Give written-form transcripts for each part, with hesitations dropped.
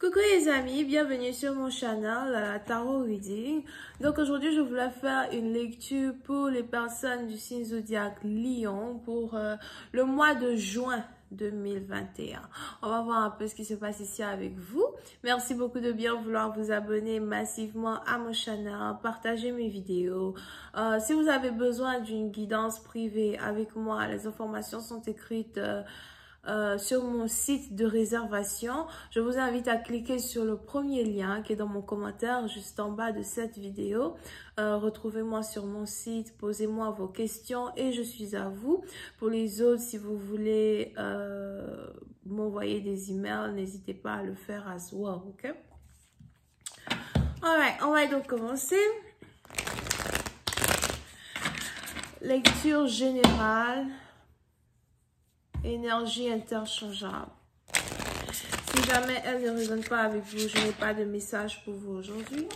Coucou les amis, bienvenue sur mon channel Tarot Reading. Donc aujourd'hui je voulais faire une lecture pour les personnes du signe zodiaque Lion pour le mois de juin 2021. On va voir un peu ce qui se passe ici avec vous. Merci beaucoup de bien vouloir vous abonner massivement à mon channel, partager mes vidéos. Si vous avez besoin d'une guidance privée avec moi, les informations sont écrites sur mon site de réservation. Je vous invite à cliquer sur le premier lien qui est dans mon commentaire juste en bas de cette vidéo. Retrouvez-moi sur mon site, posez-moi vos questions et je suis à vous. Pour les autres, si vous voulez m'envoyer des emails, n'hésitez pas à le faire as well, ok? Alright, on va donc commencer. Lecture générale. Énergie interchangeable. Si jamais elle ne résonne pas avec vous, je n'ai pas de message pour vous aujourd'hui.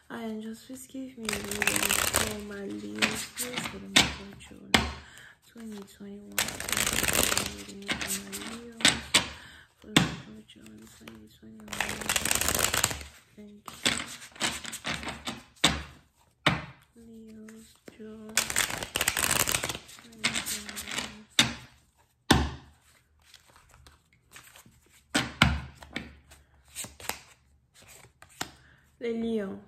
And just please give me a reading for my Leo, please, for the month of June 2021. Reading for my Leo, for the month of June 2021. Thank you. Leo's June 2021. Les lions.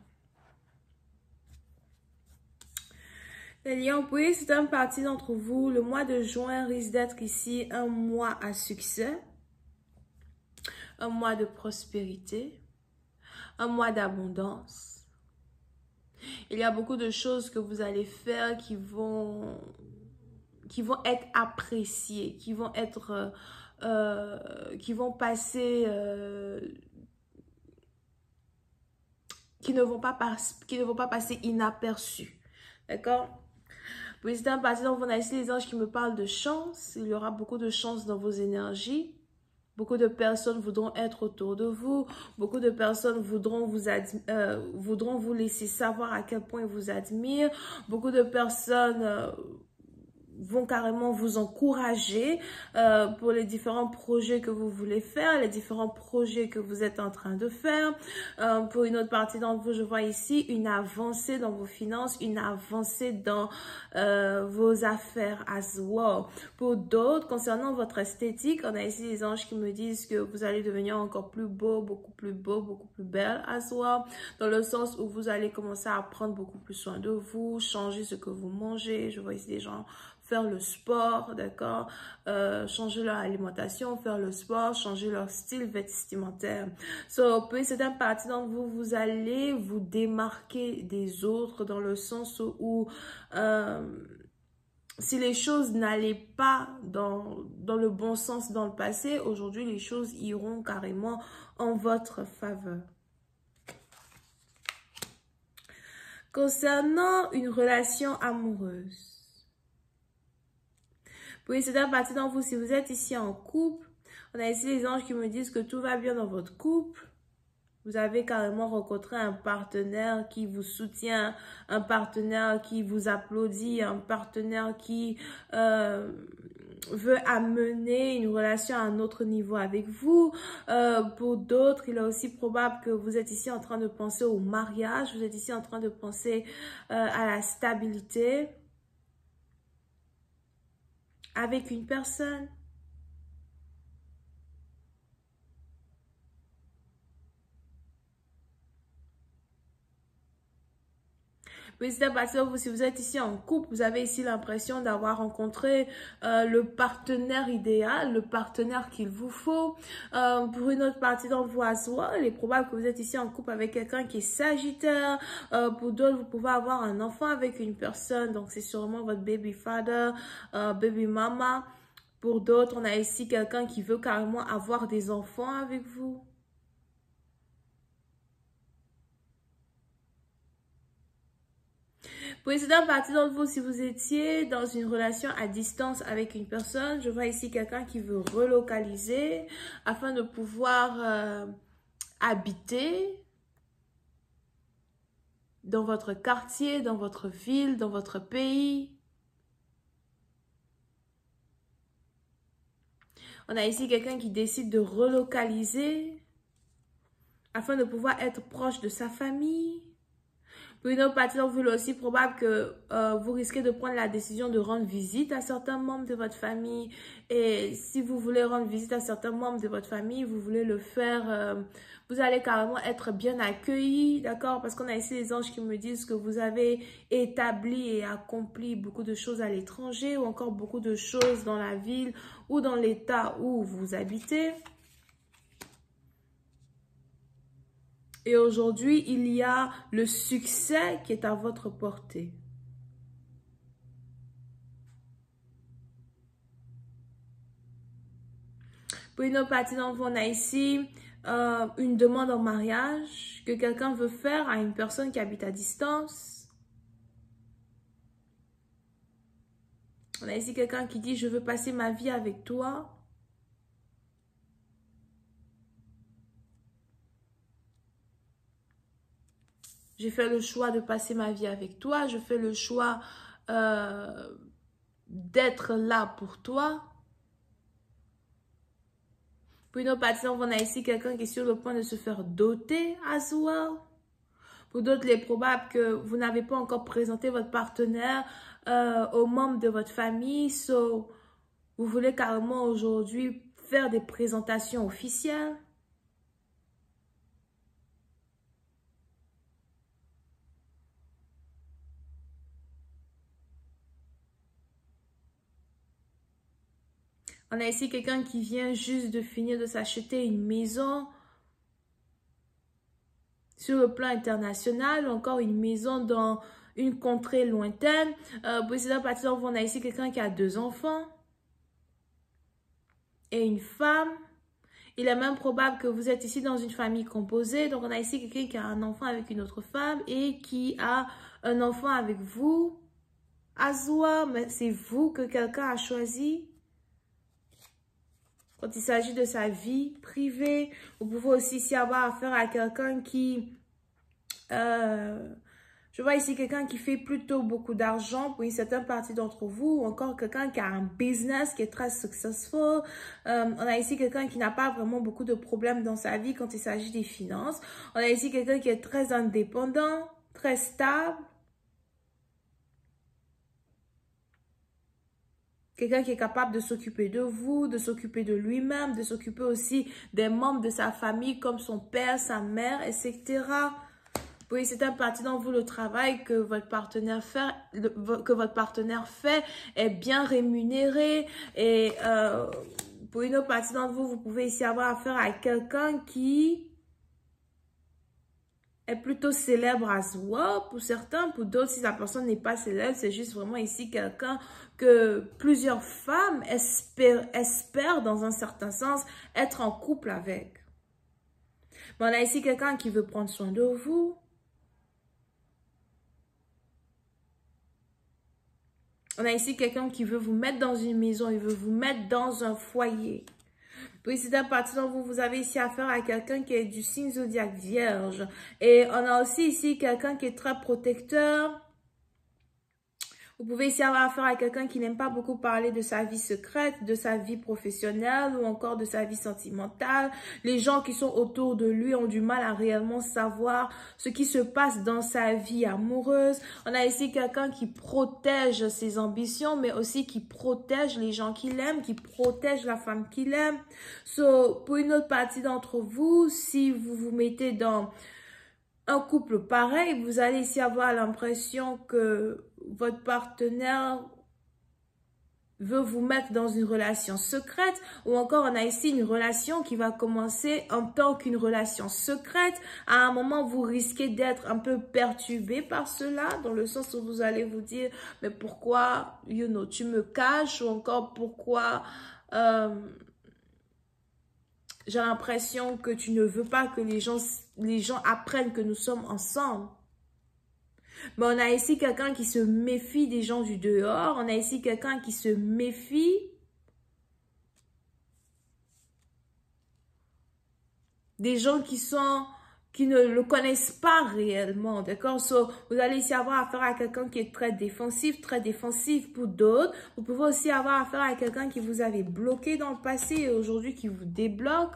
Les lions, oui, c'est une partie d'entre vous. Le mois de juin risque d'être ici un mois à succès, un mois de prospérité, un mois d'abondance. Il y a beaucoup de choses que vous allez faire qui vont être appréciées, qui vont passer... qui ne vont pas passer inaperçus. D'accord? Puis c'est un parti dont on a ici les anges qui me parlent de chance. Il y aura beaucoup de chance dans vos énergies. Beaucoup de personnes voudront être autour de vous. Beaucoup de personnes voudront vous laisser savoir à quel point ils vous admirent. Beaucoup de personnes vont carrément vous encourager pour les différents projets que vous voulez faire, les différents projets que vous êtes en train de faire. Pour une autre partie d'entre vous, je vois ici une avancée dans vos finances, une avancée dans vos affaires as well. Pour d'autres, concernant votre esthétique, on a ici les anges qui me disent que vous allez devenir encore plus beau, beaucoup plus belle as well, dans le sens où vous allez commencer à prendre beaucoup plus soin de vous, changer ce que vous mangez. Je vois ici des gens faire le sport, d'accord, changer leur alimentation, faire le sport, changer leur style vestimentaire. So, puis c'est un parti d'entre vous, vous allez vous démarquer des autres dans le sens où si les choses n'allaient pas dans le bon sens dans le passé, aujourd'hui les choses iront carrément en votre faveur. Concernant une relation amoureuse, oui, c'est un parti d'entre vous. Si vous êtes ici en couple, on a ici les anges qui me disent que tout va bien dans votre couple. Vous avez carrément rencontré un partenaire qui vous soutient, un partenaire qui vous applaudit, un partenaire qui veut amener une relation à un autre niveau avec vous. Pour d'autres, il est aussi probable que vous êtes ici en train de penser au mariage, vous êtes ici en train de penser à la stabilité avec une personne. Mais c'est à partir de vous, si vous êtes ici en couple, vous avez ici l'impression d'avoir rencontré le partenaire idéal, le partenaire qu'il vous faut. Pour une autre partie d'entre vous à soi, il est probable que vous êtes ici en couple avec quelqu'un qui est sagittaire. Pour d'autres, vous pouvez avoir un enfant avec une personne, donc c'est sûrement votre baby father, baby mama. Pour d'autres, on a ici quelqu'un qui veut carrément avoir des enfants avec vous. Pour les autres parties d'entre vous, si vous étiez dans une relation à distance avec une personne, je vois ici quelqu'un qui veut relocaliser afin de pouvoir habiter dans votre quartier, dans votre ville, dans votre pays. On a ici quelqu'un qui décide de relocaliser afin de pouvoir être proche de sa famille. Pour une autre partie, donc, il est aussi probable que vous risquez de prendre la décision de rendre visite à certains membres de votre famille. Et si vous voulez rendre visite à certains membres de votre famille, vous voulez le faire, vous allez carrément être bien accueillis, d'accord? Parce qu'on a ici les anges qui me disent que vous avez établi et accompli beaucoup de choses à l'étranger ou encore beaucoup de choses dans la ville ou dans l'état où vous habitez. Et aujourd'hui, il y a le succès qui est à votre portée. Pour une autre partie d'entre vous, on a ici une demande en mariage que quelqu'un veut faire à une personne qui habite à distance. On a ici quelqu'un qui dit « Je veux passer ma vie avec toi ». J'ai fait le choix de passer ma vie avec toi. Je fais le choix d'être là pour toi. Pour une autre partie, on a ici quelqu'un qui est sur le point de se faire doter as well. Pour d'autres, il est probable que vous n'avez pas encore présenté votre partenaire aux membres de votre famille. So, vous voulez carrément aujourd'hui faire des présentations officielles. On a ici quelqu'un qui vient juste de finir de s'acheter une maison sur le plan international, ou encore une maison dans une contrée lointaine. Pour cette partie, on a ici quelqu'un qui a 2 enfants et une femme. Il est même probable que vous êtes ici dans une famille composée. Donc, on a ici quelqu'un qui a un enfant avec une autre femme et qui a un enfant avec vous. Azwa, mais c'est vous que quelqu'un a choisi. Quand il s'agit de sa vie privée, vous pouvez aussi ici avoir affaire à quelqu'un qui... je vois ici quelqu'un qui fait plutôt beaucoup d'argent pour une certaine partie d'entre vous, ou encore quelqu'un qui a un business qui est très successful. On a ici quelqu'un qui n'a pas vraiment beaucoup de problèmes dans sa vie quand il s'agit des finances. On a ici quelqu'un qui est très indépendant, très stable. Quelqu'un qui est capable de s'occuper de vous, de s'occuper de lui-même, de s'occuper aussi des membres de sa famille comme son père, sa mère, etc. Oui, c'est un parti dans vous, le travail que votre partenaire fait est bien rémunéré. Et pour une autre partie d'entre vous, vous pouvez ici avoir affaire à quelqu'un qui est plutôt célèbre as well pour certains. Pour d'autres, si la personne n'est pas célèbre, c'est juste vraiment ici quelqu'un que plusieurs femmes espèrent dans un certain sens être en couple avec. Mais on a ici quelqu'un qui veut prendre soin de vous. On a ici quelqu'un qui veut vous mettre dans une maison, il veut vous mettre dans un foyer. Puis c'est un parti dont vous avez ici affaire à quelqu'un qui est du signe zodiaque vierge. Et on a aussi ici quelqu'un qui est très protecteur. Vous pouvez ici avoir affaire à quelqu'un qui n'aime pas beaucoup parler de sa vie secrète, de sa vie professionnelle ou encore de sa vie sentimentale. Les gens qui sont autour de lui ont du mal à réellement savoir ce qui se passe dans sa vie amoureuse. On a ici quelqu'un qui protège ses ambitions, mais aussi qui protège les gens qu'il aime, qui protège la femme qu'il aime. So, pour une autre partie d'entre vous, si vous vous mettez dans un couple pareil, vous allez ici avoir l'impression que votre partenaire veut vous mettre dans une relation secrète, ou encore on a ici une relation qui va commencer en tant qu'une relation secrète. À un moment, vous risquez d'être un peu perturbé par cela, dans le sens où vous allez vous dire, mais pourquoi, tu me caches, ou encore pourquoi... j'ai l'impression que tu ne veux pas que les gens apprennent que nous sommes ensemble. Mais on a ici quelqu'un qui se méfie des gens du dehors. On a ici quelqu'un qui se méfie des gens qui sont qui ne le connaissent pas réellement, d'accord? So, vous allez ici avoir affaire à quelqu'un qui est très défensif pour d'autres. Vous pouvez aussi avoir affaire à quelqu'un qui vous avait bloqué dans le passé et aujourd'hui qui vous débloque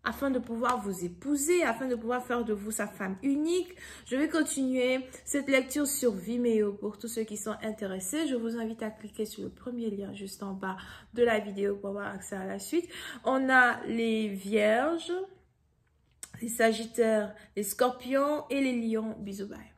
afin de pouvoir vous épouser, afin de pouvoir faire de vous sa femme unique. Je vais continuer cette lecture sur Vimeo pour tous ceux qui sont intéressés. Je vous invite à cliquer sur le premier lien juste en bas de la vidéo pour avoir accès à la suite. On a les Vierges, les Sagittaires, les Scorpions et les Lions. Bisous, bye.